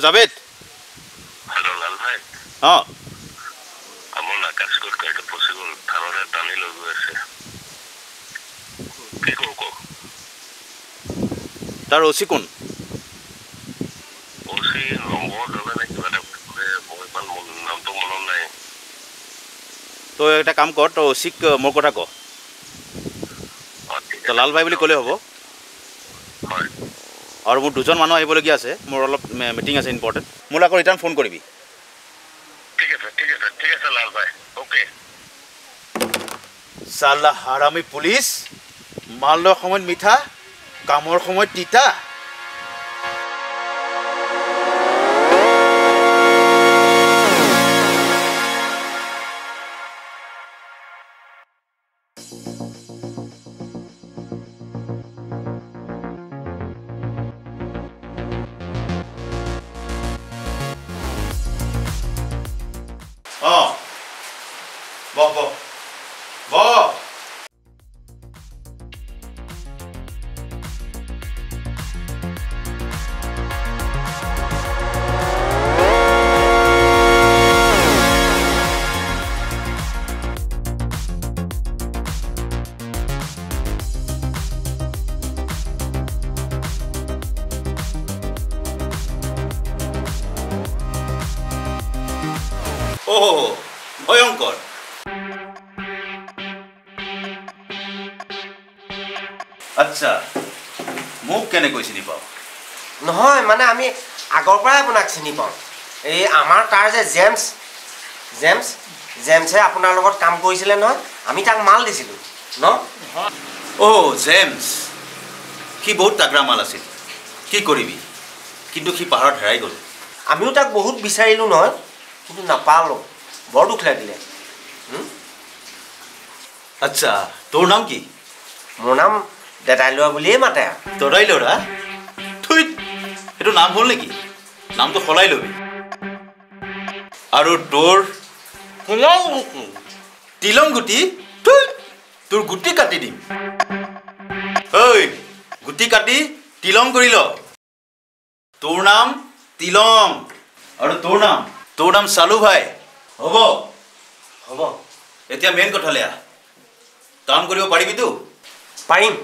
Javed hello लाल भाई আমার আকাশ করতে এটা পসিবল থানারে টানি লগ আছে কি কো তার ওসি কোন ওসি নম্বর দলে নাকি মানে মই পাল নাম তো মনত নাই তো একটা কাম কর তো ওসিক মোর কথা ক তো লাল ভাই বুলি কলে হব হয় আর মোর দুজন মানুষ আহিবলগীয়া আছে মোর অলপ মিটিং আছে ইম্পর্টেন্ট মোর আকৌ ৰিটাৰ্ণ ফোন কৰিবি ঠিক আছে লাল ভাই ওকে সালা হাৰামি পুলিশ মালৰ সময়ত মিঠা কামৰ সময়ত তিতা ভয়ঙ্কৰ আচ্ছা মোক কেনে কই চিনি পাও নহয় মানে আমি আগৰ পৰাই আপোনাক চিনি পাওঁ এই আমাৰ তাৰ যে জেমছে আপোনাৰ লগত কাম কৰিছিলে নহয় আমি তাক মাল দিছিলোঁ ন জেমছ কি বহুত তাগৰা মাল আছিল কি কৰিবি কিন্তু কি পাহাৰত হেৰাই গ'ল আমিও তাক বহুত বিচাৰিলোঁ নহয় কিন্তু নাপালোঁ বৰ দুখ লাগিলে আচ্ছা তোৰ নাম কি মোৰ নাম দেদাই লোৱা বুলিয়ে মাতে দদাই ল'ৰা থুই সেইটো নাম হ'ল নেকি নামটো সলাই ল'বি আৰু তোৰ তিলং গুটি তোৰ গুটি কাটি দিম ঐ গুটি কাটি তিলং কৰি ল তোৰ নাম তিলং আৰু তোৰ নাম চালু ভাই হ'ব এতিয়া মেইন কথালে আহ কাম কৰিব পাৰিবিতো পাৰিম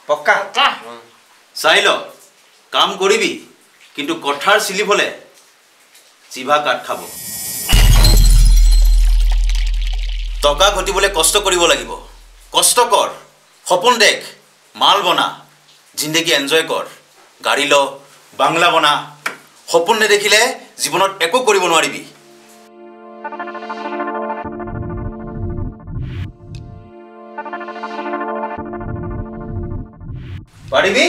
পক্কা চাই ল কাম কৰিবি কিন্তু কথাৰ চিলিপ হ'লে জিভা কাট খাব টকা ঘটিবলৈ কষ্ট কৰিব লাগিব কষ্ট কৰ সপোন দেখ মাল বনা জিন্দগী এনজয় কৰ গাড়ী ল বাংলা বনা সপোন নেদেখিলে জীৱনত একো কৰিব নোৱাৰিবি পাৰিবি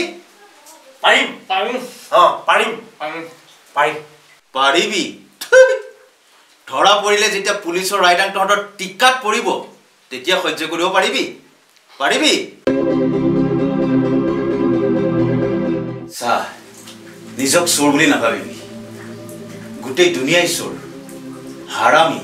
পাৰিবি ধৰা পৰিলে যেতিয়া পুলিচৰ ৰাইডাং তহঁতৰ টিকাত পৰিব তেতিয়া সহ্য কৰিব পাৰিবি চা নিজক চোৰ বুলি নাভাবিবি গোটেই দুনিয়াই চোৰ হাৰামি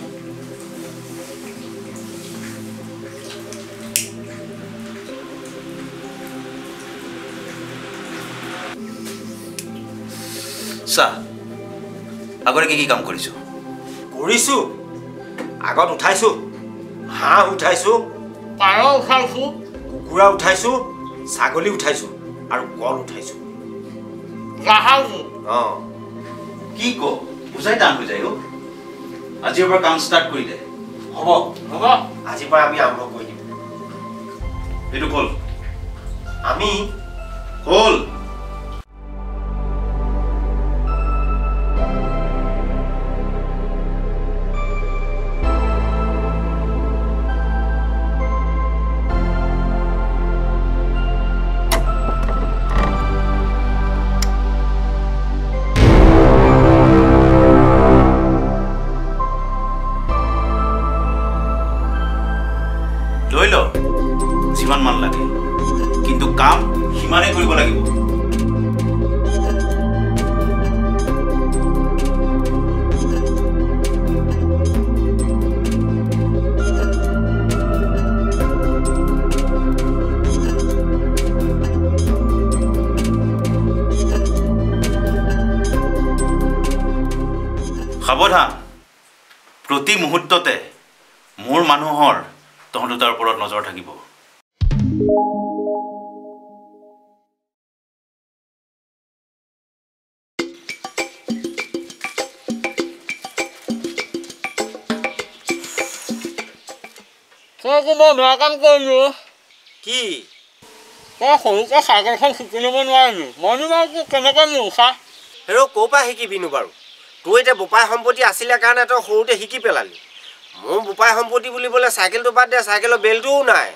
চা আগতে কি কাম কৰিছো আগত উঠাইছোঁ হাঁহ উঠাইছোঁ পাৰ উঠাইছোঁ কুকুৰা উঠাইছোঁ ছাগলী উঠাইছোঁ আৰু কল উঠাইছোঁ কি ক বুজাই টান হৈ যায় আজিৰ পৰা কাম ষ্টাৰ্ট কৰি দে হ'ব আজিৰ পৰা আমি আৰম্ভ কৰি দিম এইটো কল আমি কল যিমান মান লাগে কিন্তু কাম সিমানে কৰিব লাগিব প্ৰতি মুহূৰ্ততে মোৰ মানুহৰ তহঁত দুটাৰ ওপৰত নজৰ থাকিব তই মই বেয়া কাম কৰিলোঁ কি তই সৰুকৈ চাইকেলখন শিকি ল'ব নোৱাৰিলোঁ মইনো বাৰু কেনেকৈ নিউচা হেৰ' ক'ৰ পৰা শিকিবিনো বাৰু তোৰ এতিয়া বোপাই সম্পত্তি আছিলে কাৰণে তই সৰুতে শিকি পেলালি মোৰ বোপাই সম্পত্তি বুলিবলৈ চাইকেলটো বাদ দে চাইকেলৰ বেলটোও নাই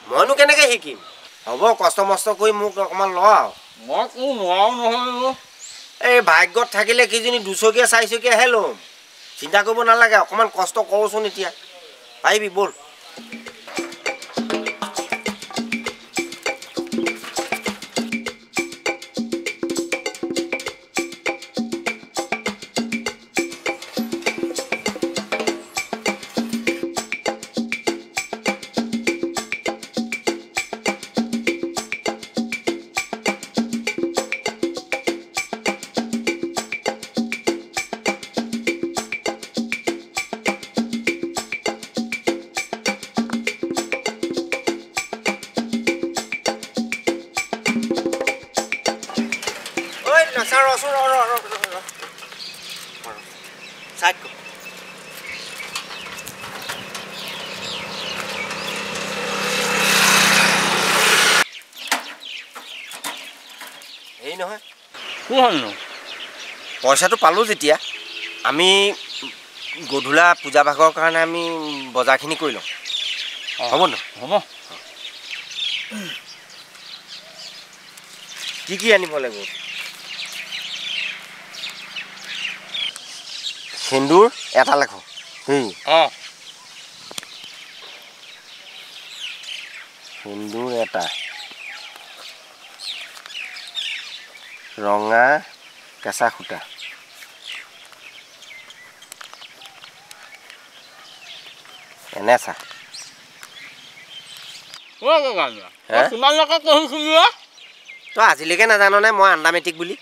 মইনো কেনেকৈ শিকিম হ'ব কষ্ট মষ্ট কৰি মোক অকণমান ল আৰু মই তোৰ নোৱাৰো নহয় এই ভাগ্যত থাকিলে কিজনী 2 চকীয়া 4 চকীয়াহে ল'ম চিন্তা কৰিব নালাগে অকণমান কষ্ট কৰোঁচোন এতিয়া পাৰিবি ব'ল এই নহয় কি হয়নো পইচাটো পালোঁ যেতিয়া আমি গধূলা পূজা ভাগৰ কাৰণে আমি বজাৰখিনি কৰি লওঁ হ'ব ন হ'ব কি আনিব লাগিব সেন্দুৰ এটা লেখো অঁ সেন্দুৰ এটা ৰঙা কেঁচা সূতা এনে চা কিমান টকা পঢ়িছিলি তই আজিলৈকে নাজাননে মই আণ্ডা মেট্ৰিক বুলি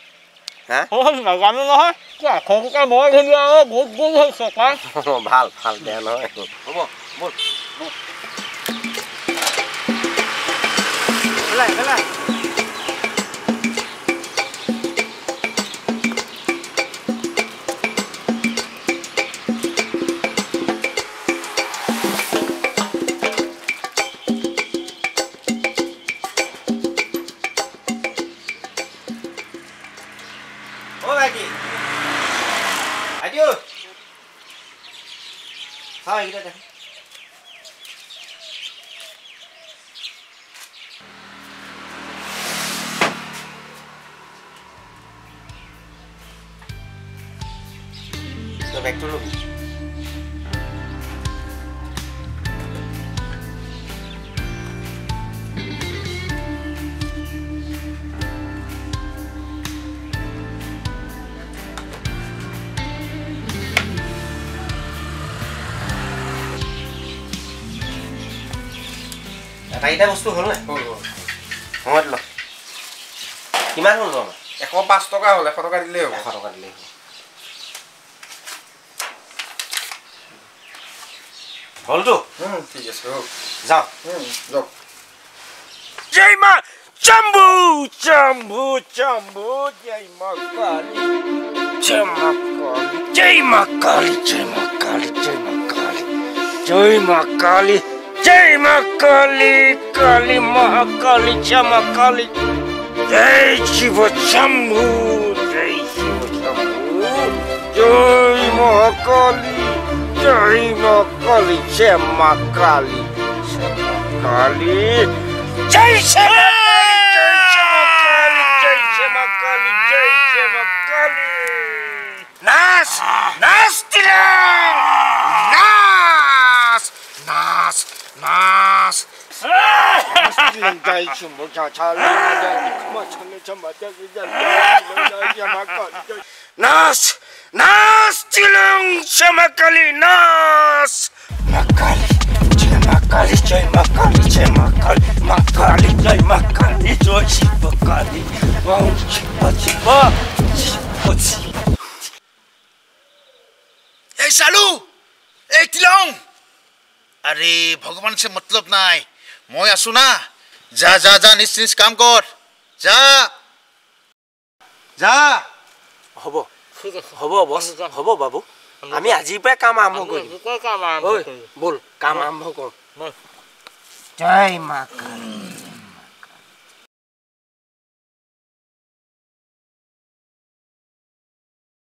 হা নাজানো নহয় আখৰকেইটা মই ধৰিলোঁ আৰু বহুত ভুল হৈছে ভাল ভাল বেয়া নহয় হ'ব ব'ল বেগটো ল'বি আটাইকেইটা বস্তু হ'ল নাই সময়ত ল কিমান হ'ল বাৰু 105 টকা হ'ল 100 টকা দিলেই হ'ব 100 টকা দিলেই হ'ব হ'লতো ঠিক আছে হ'ব যাওঁ যাওক জয় মা চাম্বু চাম্বু চাম্বু জয় মা কালী জয় মা কালী জয় মা কালী জয় মা কালী জয় মা কালী জয় মা কালী जय मां काली काली महाकाली क्षमा काली जय शिव शंभु जय शिव शंभु जय महाकाली जय मां काली क्षमा काली क्षमा काली जय शिव जय क्षमा काली जय क्षमा काली जय क्षमा काली नास नास तिला नास नास नास जय शिव चाचाली नास नास तिलंग चमकली नास मकाली जय मकाली जय मकाली जय मकाली मकाली जय मकाली जय शिव काली ओम शिव शिव शिव ए सालू আরে ভগবান সে মতলব নাই মই আছো না যা যা যা নিশ্চিত কাম কর যা যা হ'ব ঠিক আছে হ'ব বছ হ'ব বাবু আমি আজিৰ পৰাই কাম আৰম্ভ কৰিম কাম আৰম্ভ ঐ কৰিম বল কাম আৰম্ভ কৰ বল। জয় মা কালী